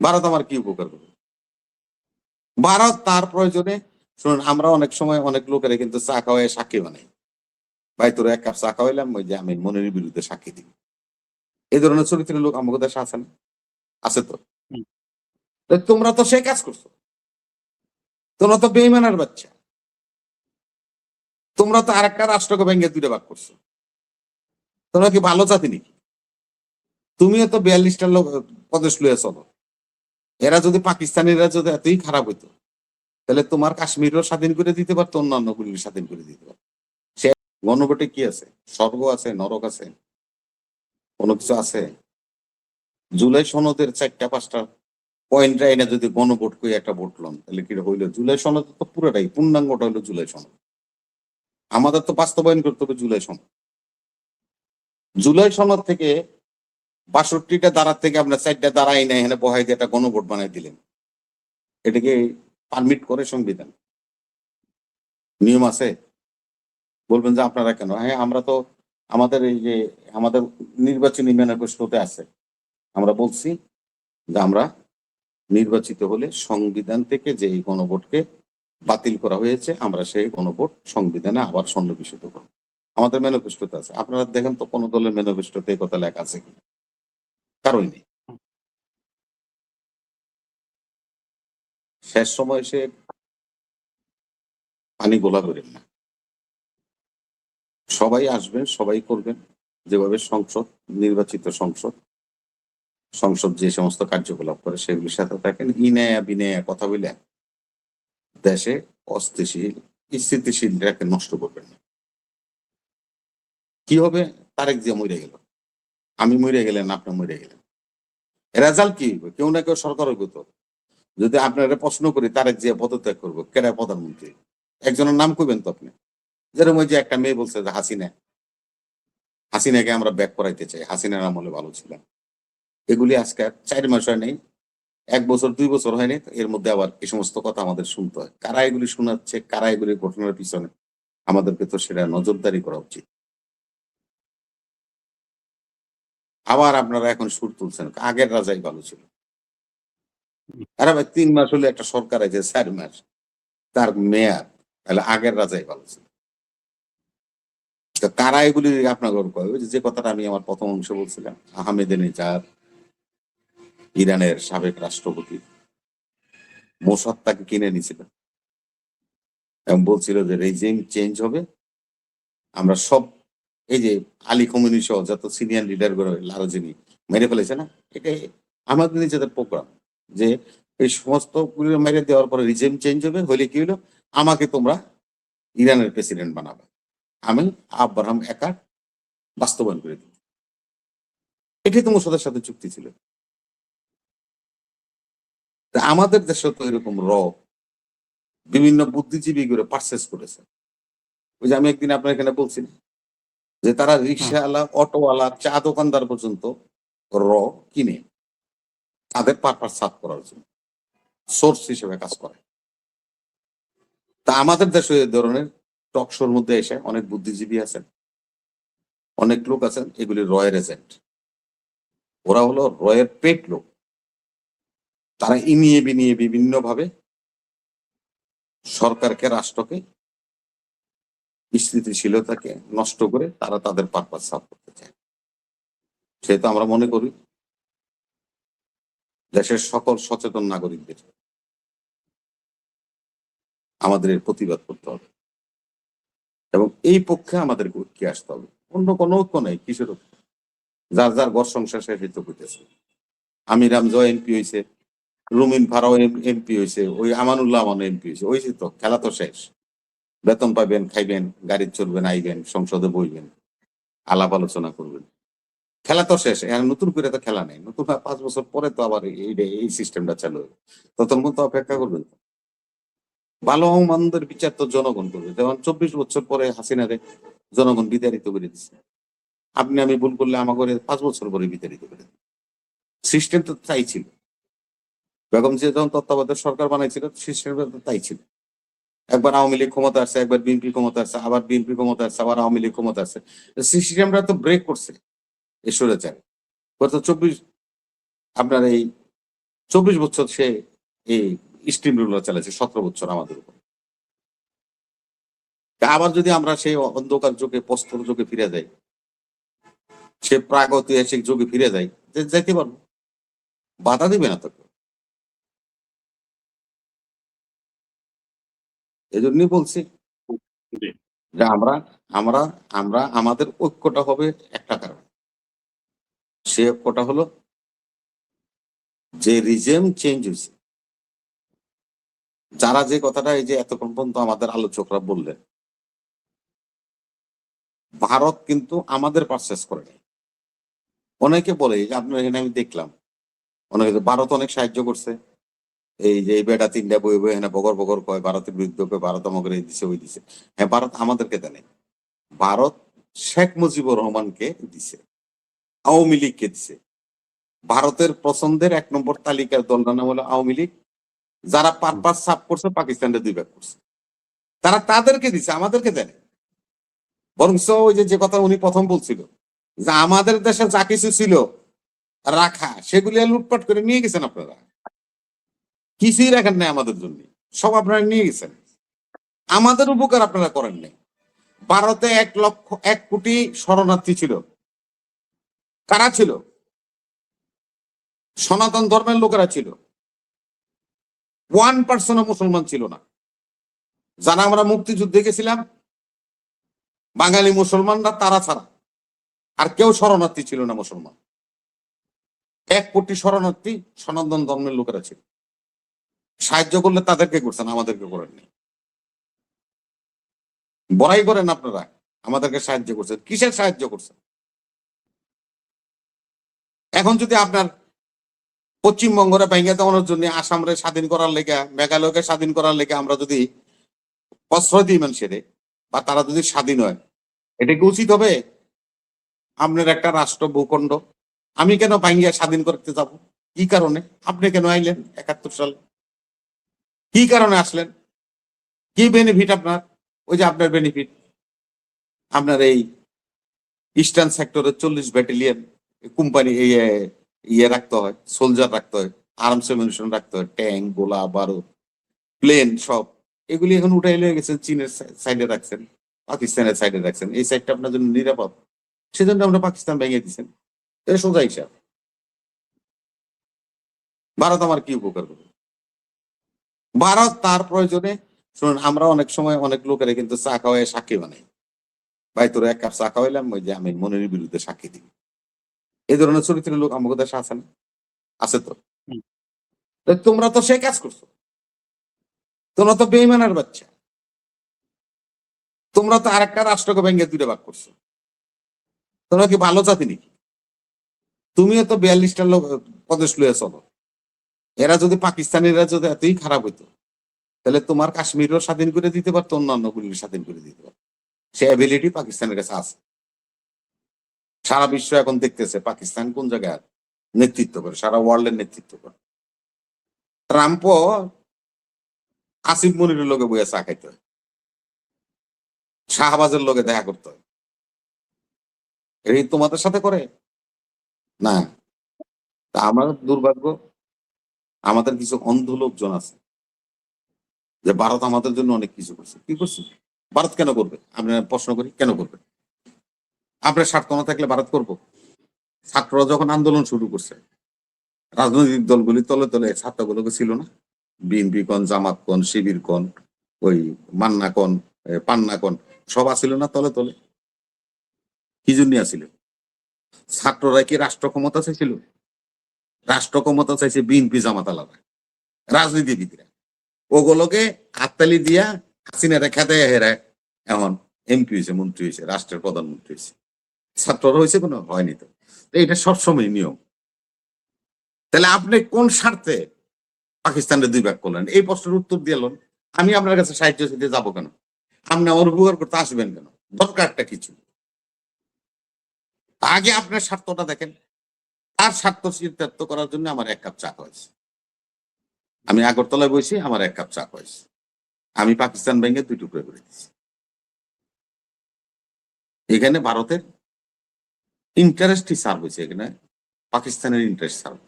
ভারত আমার কি উপকার করবে? ভারত তার প্রয়োজনে, শুনুন, আমরা অনেক সময় অনেক লোকেরা কিন্তু চা খাওয়ায় সাক্ষী বানাই। ভাই তোর এক কাপ চা খাওয়াইলাম, ওই যে আমি মনের বিরুদ্ধে সাক্ষী দিই। এই ধরনের চরিত্রের লোক আমাদের দেশে আছে না? আছে তো। হুম। তো তোমরা তো সেই কাজ করছো। তোমরা তো বেইমানের বাচ্চা। তোমরা তো আরেকটা রাষ্ট্রকে ভেঙে দুইটা ভাগ করছো। তোমরা কি ভালো জাতি নাকি? তুমিও তো 42টা লোক প্রদেশ লইয়া চলো। এরা যদি, পাকিস্তানিরা যদি এতই খারাপ হইতো, তাহলে তোমার কাশ্মীরও স্বাধীন করে দিতে পারতো, অন্যান্য গুলি স্বাধীন করে দিতে পারতো। সে গণভোটে কি আছে? স্বর্গ আছে, নরক আছে, কোনো কিছু আছে? জুলাই সনদের 4টা 5টা পয়েন্ট এনে যদি গণভোট করে একটা ভোট লন, তাহলে কি হইলো? জুলাই সনদ তো পুরোটাই, পূর্ণাঙ্গটা হইলো জুলাই সনদ। আমাদের তো বাস্তবায়ন করতে হবে জুলাই সনদ। জুলাই সনদ থেকে 62টা ধারা থেকে আপনার 4টা ধারা এনে এখানে বহাই দিয়ে একটা গণভোট বানাই দিলেন। এটাকে পারমিট করে সংবিধান? নিয়ম আছে? বলবেন যে আপনারা কেন? হ্যাঁ, আমরা তো আমাদের এই যে আমাদের নির্বাচনী ম্যানিফেস্টোতে আছে, আমরা বলছি যে আমরা নির্বাচিত হলে সংবিধান থেকে যে এই গণভোটকে বাতিল করা হয়েছে, আমরা সেই গণভোট সংবিধানে আবার সন্নিবেশিত করব। আমাদের ম্যানিফেস্টোতে আছে। আপনারা দেখেন তো কোন দলের ম্যানিফেস্টোতে এই কথা লেখা আছে কি? কারোই নেই। শেষ সময় এসে পানি গোলা করেন না। সবাই আসবেন, সবাই করবেন, যেভাবে সংসদ, নির্বাচিত সংসদ, সংসদ যে সমস্ত কার্যকলাপ করে সেগুলির সাথে থাকেন, ইনায়া বিনায়া কথা বলে দেশে অস্থিতিশীল, স্থিতিশীলটাকে নষ্ট করবেন না। কি হবে? তারেক জিয়া মরে গেল, আমি মরে গেলেন, আপনি মরে গেলেন, রেজাল্ট কি হইবে? কেউ না কেউ সরকার হইব তো। যদি আপনারা প্রশ্ন করি তারেক জিয়া পদত্যাগ করবো, কেডা প্রধানমন্ত্রী? একজনের নাম কইবেন তো আপনি। যেরকম ওই যে একটা মেয়ে বলছে যে হাসিনাকে আমরা ব্যাক করাইতে চাই, হাসিনার আমলে ভালো ছিলাম। এগুলি আজকে 4 মাস হয় নাই, 1 বছর 2 বছর হয়নি, এর মধ্যে আবার এই সমস্ত কথা আমাদের শুনতে হয়। কারা এগুলি শোনাচ্ছে, কারা এগুলি ঘটনার পিছনে, আমাদেরকে তো সেটা নজরদারি করা উচিত। আবার আপনারা এখন সুর তুলছেন আগের রাজাই ভালো ছিল। আরে ভাই, 3 মাস হলে একটা সরকার আছে, 4 মাস তার মেয়াদ, তাহলে আগের রাজাই ভালো ছিল। তো কারা এগুলি আপনার কয়? ওই যে কথাটা আমি আমার প্রথম অংশে বলছিলাম, আহমেদিনেজাদ, ইরানের সাবেক রাষ্ট্রপতি মোসাদ তাকে কিনে নিয়েছিল এবং বলছিল যে রেজিম চেঞ্জ হবে, আমরা সব, এই যে আলী খমেনি সহ যত সিনিয়র লিডার গুলো লারোজিনি মেরে ফেলেছে না, এটা আমাদের নিজেদের প্রোগ্রাম, যে এই সমস্ত গুলো মেরে দেওয়ার পরে রিজিম চেঞ্জ হবে, হলে কি হলো? আমাকে তোমরা ইরানের প্রেসিডেন্ট বানাবে, আমি আব্রাহাম একা বাস্তবায়ন করে দিই। এটাই তো মোসাদের সাথে চুক্তি ছিল। তা আমাদের দেশে তো এরকম বিভিন্ন বুদ্ধিজীবী করে পারচেস করেছে। ওই যে আমি একদিন আপনার এখানে বলছি না, যে তারা রিক্সাওয়ালা, অটোওয়ালা, চা দোকানদার পর্যন্ত র কিনে তাদের পারপাস সাফ করার জন্য সোর্স হিসেবে কাজ করে। তা আমাদের দেশে এই ধরনের টকশোর মধ্যে এসে অনেক বুদ্ধিজীবী আছেন, অনেক লোক আছেন, এগুলি রয়ের এজেন্ট। ওরা হলো রয়ের পেট লোক। তারা ইনিয়ে বিনিয়ে বিভিন্ন ভাবে সরকারকে, রাষ্ট্রকে, স্থিতিশীলতাকে নষ্ট করে তারা তাদের পারপাস সাফ করতে চায়। সেহেতু আমরা মনে করি দেশের সকল সচেতন নাগরিকদের আমাদের এর প্রতিবাদ করতে হবে এবং এই পক্ষে আমাদেরকে ঐক্যে আসতে হবে। অন্য কোনো ঐক্য নেই, কিসের ঐক্য? যার যার ঘর সংসার শেষ হইতে হইতেছে। আমির হামজা এমপি হয়েছে, রুমিন ফারাও এমপি হয়েছে, ওই আমানুল্লাহ আমানও এমপি হয়েছে, ওই তো খেলা তো শেষ। বেতন পাইবেন, খাইবেন, গাড়ি চলবেন, আইবেন, সংসদে বইবেন, আলাপ আলোচনা করবেন, খেলা তো শেষ। এখন নতুন করে তো খেলা নেই, নতুন 5 বছর পরে তো আবার এই সিস্টেমটা চালু হবে। ততক্ষণ তো অপেক্ষা করবেন। ভালো মন্দের বিচার তো জনগণ করবে। যেমন 24 বছর পরে হাসিনারে জনগণ বিতাড়িত করে দিচ্ছে, আপনি আমি ভুল করলে আমাকে 5 বছর পরে বিতাড়িত করে দিন। সিস্টেম তো তাই ছিল। বেগম জিয়া যখন তত্ত্বাবধায়ক সরকার বানাইছিল, সিস্টেম তো তাই ছিল। একবার আওয়ামী লীগ ক্ষমতা আসছে, একবার বিএনপি ক্ষমতা আসছে, আবার বিএনপি ক্ষমতা আসছে, আবার আওয়ামী লীগ ক্ষমতা আসছে। সিস্টেমটা তো ব্রেক করছে এই স্বৈরাচার। গত 24 আপনার এই 24 বছর সে এই স্টিম রুলার চালাচ্ছে, 17 বছর আমাদের উপর। আবার যদি আমরা সেই অন্ধকার যুগে, প্রস্তর যুগে ফিরে যাই, সে প্রাগৈতিহাসিক যুগে ফিরে যাই, যাইতে পারবো, বাধা দিবে না তো কেউ। এই জন্যই বলছি যে আমরা আমরা আমরা আমাদের ঐক্যটা হবে একটা কারণ, সে ঐক্যটা হলো যে রিজেম চেঞ্জ হয়েছে। যারা যে কথাটা এই যে এতক্ষণ পর্যন্ত আমাদের আলোচকরা বললেন, ভারত কিন্তু আমাদের পারচেস করে নাই। অনেকে বলে যে আপনার এখানে আমি দেখলাম অনেকে ভারত অনেক সাহায্য করছে, এই যে এই বেটা তিনটা বই বই এখানে বগর বগর কয় ভারতের বিরুদ্ধে কয়, ভারত আমাকে এই দিছে ওই দিছে। হ্যাঁ, ভারত আমাদেরকে দেয়, ভারত শেখ মুজিবুর রহমানকে দিছে, আওয়ামী লীগকে দিছে। ভারতের পছন্দের 1 নম্বর তালিকার দলটার নাম হলো আওয়ামী লীগ, যারা পারপাস সাফ করছে পাকিস্তানের 2 ভাগ করছে, তারা তাদেরকে দিছে, আমাদেরকে দেয়। বরং ওই যে কথা উনি প্রথম বলছিল যে আমাদের দেশে যা কিছু ছিল রাখা, সেগুলি লুটপাট করে নিয়ে গেছেন আপনারা, কিছুই রাখেন নাই আমাদের জন্য, সব আপনারা নিয়ে গেছেন, আমাদের উপকার আপনারা করেন নাই। ভারতে 1 কোটি শরণার্থী ছিল, কারা ছিল? সনাতন ধর্মের লোকেরা ছিল, 1% মুসলমান ছিল না। যারা আমরা মুক্তিযুদ্ধে গেছিলাম বাঙালি মুসলমানরা, তারা ছাড়া আর কেউ শরণার্থী ছিল না মুসলমান। 1 কোটি শরণার্থী সনাতন ধর্মের লোকেরা ছিল। সাহায্য করলে তাদেরকে করছেন, আমাদেরকে করেননি। বড়াই করেন আপনারা, আমাদেরকে সাহায্য করছেন, কিসের সাহায্য করছেন? এখন যদি আপনার পশ্চিমবঙ্গরে ভেঙে দেওয়ানোর জন্য আসামরে স্বাধীন করার লেগে, মেঘালয়কে স্বাধীন করার লেগে আমরা যদি প্রশ্রয় দিই মানুষের, বা তারা যদি স্বাধীন হয়, এটা কি উচিত হবে? আপনার একটা রাষ্ট্র ভূখণ্ড আমি কেন ভাঙ্গিয়া স্বাধীন করতে যাব? কি কারণে? আপনি কেন আইলেন 71 সালে? কি কারণে আসলেন? কি বেনিফিট আপনার? ওই যে আপনার বেনিফিট, আপনার এই ইস্টার্ন সেক্টরের 40 ব্যাটালিয়ন কোম্পানি ইয়ে রাখতে হয়, সোলজার রাখতে হয়, আর্মস এমিউনিশন রাখতে হয়, ট্যাঙ্ক, গোলা বারুদ, প্লেন, সব এগুলি এখন উঠাই লিয়ে গেছেন, চীনের সাইডে রাখছেন, পাকিস্তানের সাইডে রাখছেন। এই সাইডটা আপনার জন্য নিরাপদ, সেজন্য আমরা পাকিস্তান ভেঙে দিচ্ছেন। এটা সোজা হিসাব। ভারত আমার কি উপকার করবে? ভারত তার প্রয়োজনে, শুনুন, আমরা অনেক সময় অনেক লোকেরা কিন্তু চা খাওয়ায় সাক্ষী বানাই, ভাই তোর 1 কাপ চা খাওয়াইলাম, ওই যে আমি মনের বিরুদ্ধে সাক্ষী দিই। এই ধরনের চরিত্রের লোক আমাদের দেশে আছে না? আছে তো। তোমরা তো সেই কাজ করছো, তোমরা তো বেইমানের বাচ্চা, তোমরা তো আরেকটা রাষ্ট্রকে ভেঙে 2 ভাগ করছো। তোমরা কি ভালো জাতি নাকি? তুমিও তো 42টা লোক প্রদেশ লইয়া চলো। এরা যদি পাকিস্তানিরা যদি এতই খারাপ হইতো, তাহলে তোমার কাশ্মীরও স্বাধীন করে দিতে পারতো, অন্যান্য গুলি স্বাধীন করে দিতে পারতো। সে অ্যাবিলিটি পাকিস্তানের কাছে আছে। সারা বিশ্ব এখন দেখতেছে পাকিস্তান কোন জায়গায় নেতৃত্ব করে, সারা ওয়ার্ল্ডের নেতৃত্ব করে। ট্রাম্পও আসিফ মনিরের লোকে বইয়া চা খাইতে হয়, শাহবাজের লোকে দেখা করতে হয়। এই তোমাদের সাথে করে না। তা আমার দুর্ভাগ্য, আমাদের কিছু অন্ধ লোকজন আছে যে ভারত আমাদের জন্য অনেক কিছু করছে। কি করছে ভারত? কেন করবে? আমরা প্রশ্ন করি, কেন করবে? আপনার স্বার্থ না থাকলে ভারত করবো? ছাত্ররা যখন আন্দোলন শুরু করছে, রাজনৈতিক দলগুলি তলে তলে ছাত্রগুলোকে ছিল না? বিএনপি কন, জামাত কন, শিবির কন, ওই মান্না কন, পান্না কন, সব আসিল না তলে তলে? কি জন্য আসিল? ছাত্ররা কি রাষ্ট্র ক্ষমতা চাইছিল? রাষ্ট্র ক্ষমতা চাইছে বিএনপি, জামাত আলাদা রাজনীতিবিদরা। ওগুলোকে হাততালি দিয়া হাসিনা রেখা দেয়, হেরা এখন এমপি হয়েছে, মন্ত্রী হয়েছে, রাষ্ট্রের প্রধানমন্ত্রী হয়েছে। ছাত্ররা হয়েছে? কোনো হয়নি তো। এটা সবসময় নিয়ম। তাহলে আপনি কোন স্বার্থে পাকিস্তানের 2 ভাগ করলেন? এই প্রশ্নের উত্তর দিলেন। আমি আপনার কাছে সাহায্য দিতে যাবো কেন? আপনি আমার উপকার করতে আসবেন কেন? দরকারটা কিছু। আগে আপনার স্বার্থটা দেখেন। তার স্বার্থ সিদ্ধান্ত করার জন্য আমার 1 কাপ চা হয়েছে। আমি আগরতলায় বসে আমার 1 কাপ চা হয়েছে। আমি পাকিস্তান ভেঙে 2 টুকরো করে দিচ্ছি। এখানে ভারতের ইন্টারেস্টই সার্ভ হয়েছে, এখানে পাকিস্তানের ইন্টারেস্ট সার্ভ।